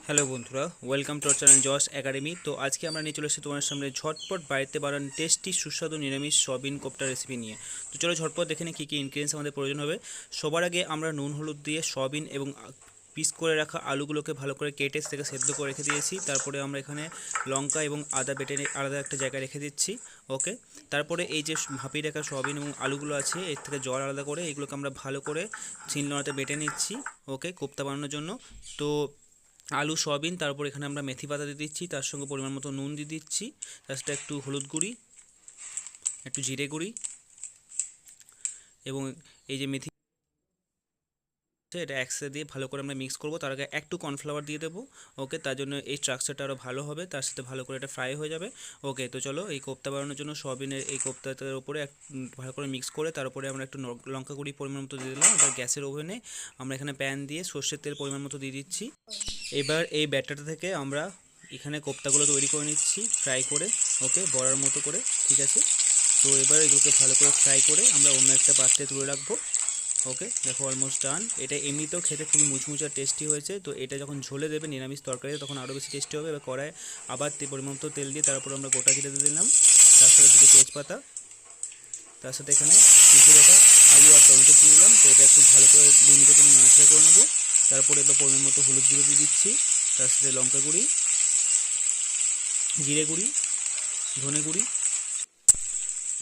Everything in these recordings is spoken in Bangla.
হ্যালো বন্ধুরা, ওয়েলকাম টু আওয়ার চ্যানেল জস একাডেমি। তো আজকে আমরা নিয়ে চলে এসেছি তোমার সামনে ঝটপট বাড়িতে বানানো টেস্টি সুস্বাদু নিরামিষ সয়াবিন কোপ্তা রেসিপি নিয়ে। তো চলো ঝটপট দেখে নিই কী কী ইনগ্রিডিয়েন্টস আমাদের প্রয়োজন হবে। সবার আগে আমরা নুন হলুদ দিয়ে সয়াবিন এবং পিস করে রাখা আলুগুলোকে ভালো করে কেটে থেকে সেদ্ধ করে রেখে দিয়েছি। তারপরে আমরা এখানে লঙ্কা এবং আদা বেটে আলাদা একটা জায়গায় রেখে দিচ্ছি। ওকে, তারপরে এই যে ভাপিয়ে রাখা সয়াবিন এবং আলুগুলো আছে এর থেকে জল আলাদা করে এগুলোকে আমরা ভালো করে শিলনোড়াতে বেটে নিচ্ছি। ওকে, কোপ্তা বানানোর জন্য। তো আলু সয়াবিন, তারপর এখানে আমরা মেথি পাতা দিয়ে দিচ্ছি, তার সঙ্গে পরিমাণ মতো নুন দিয়ে দিচ্ছি, তার সাথে একটু হলুদ গুঁড়ি, একটু জিরে গুঁড়ি এবং এই যে মেথি এটা একসাথে দিয়ে ভালো করে আমরা মিক্স করব। তার আগে একটু কর্নফ্লাওয়ার দিয়ে দেবো। ওকে, তার জন্য এই স্ট্রাকচারটা আরও ভালো হবে, তার সাথে ভালো করে এটা ফ্রাই হয়ে যাবে। ওকে, তো চলো এই কোপ্তা বানানোর জন্য সয়াবিনের এই কোপ্তাটার উপরে ভালো করে মিক্স করে তার উপরে আমরা একটু লঙ্কা গুঁড়ি পরিমাণ মতো দিয়ে দিলাম। এবার গ্যাসের ওভেনে আমরা এখানে প্যান দিয়ে সর্ষের তেল পরিমাণ মতো দিয়ে দিচ্ছি। এবার এই ব্যাটারটা থেকে আমরা এখানে কোপ্তাগুলো তৈরি করে নিচ্ছি ফ্রাই করে। ওকে, বড়ার মতো করে। ঠিক আছে, তো এবার এগুলোকে ভালো করে ফ্রাই করে আমরা অন্য একটা পাত্রে তুলে রাখবো। ওকে, দেখো অলমোস্ট ডান। এটা এমনিতেও খেতে খুবই মুচমুচে আর টেস্টি হয়েছে। তো এটা যখন ঝোলে দেবে নিরামিষ তরকারি তখন আরও বেশি টেস্টি হবে। এবার কড়াই আবার পরিমাণ মতো তেল দিয়ে তারপর আমরা গোটা জিরে দিয়ে দিলাম, তার সাথে দিকে তেজপাতা, তার সাথে এখানে পিষে রাখা আলু আর টমেটো দিয়ে দিলাম। তো এটা একটু ভালো করে 2 মিনিটের জন্য নাড়াচাড়া করে নেবো। তারপরে এবার পরিমাণ মতো হলুদ গুঁড়ো দিয়ে দিচ্ছি, তার সাথে লঙ্কা গুঁড়ি, জিরে গুঁড়ি, ধনে গুঁড়ি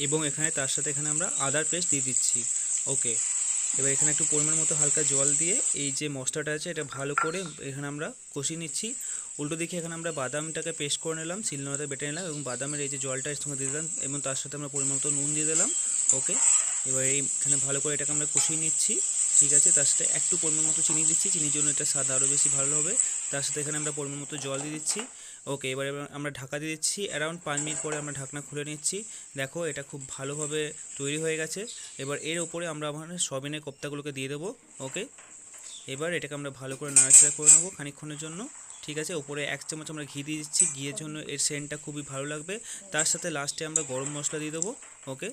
এবং এখানে তার সাথে এখানে আমরা আদার পেস্ট দিয়ে দিচ্ছি। ওকে, এবার এখানে একটু পরিমাণ মতো হালকা জল দিয়ে এই যে মশলাটা আছে এটা ভালো করে এখানে আমরা কষিয়ে নিচ্ছি। উল্টো দিকে এখানে আমরা বাদামটাকে পেস্ট করে নিলাম, শিলনোড়াতে বেটে নিলাম এবং বাদামের এই যে জলটা এর সঙ্গে দিয়ে দিলাম এবং তার সাথে আমরা পরিমাণ মতো নুন দিয়ে দিলাম। ওকে, এবার এইখানে ভালো করে এটাকে আমরা কষিয়ে নিচ্ছি। ঠিক আছে, তার সাথে একটু পরিমাণ মতো চিনি দিচ্ছি, চিনির জন্য এটা স্বাদ আরও বেশি ভালো হবে। তার সাথে এখানে আমরা পরিমাণ মতো জল দিয়ে দিচ্ছি। ওকে, এবার আমরা ঢাকা দিয়ে দিচ্ছি। অ্যারাউন্ড 5 মিনিট পরে আমরা ঢাকনা খুলে নিচ্ছি। দেখো এটা খুব ভালোভাবে তৈরি হয়ে গেছে। এবার এর উপরে আমরা আমাদের সয়াবিনের কোপ্তাগুলোকে দিয়ে দেবো। ওকে, এবার এটাকে আমরা ভালো করে নাড়াচাড়া করে নেবো খানিকক্ষণের জন্য। ঠিক আছে, উপরে 1 চামচ আমরা ঘি দিয়ে দিচ্ছি, ঘিয়ের জন্য এর সেন্টটা খুবই ভালো লাগবে। তার সাথে লাস্টে আমরা গরম মশলা দিয়ে দেবো। ওকে,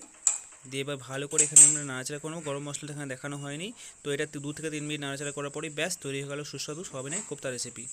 দিয়ে এবার ভালো করে এখানে আমরা নাড়াচাড়া করবো। গরম মশলাটা এখানে দেখানো হয়নি। তো এটা 2 থেকে 3 মিনিট নাড়াচাড়া করার পরেই ব্যাস তৈরি হয়ে গেল সুস্বাদু সয়াবিনের কোপ্তা রেসিপি।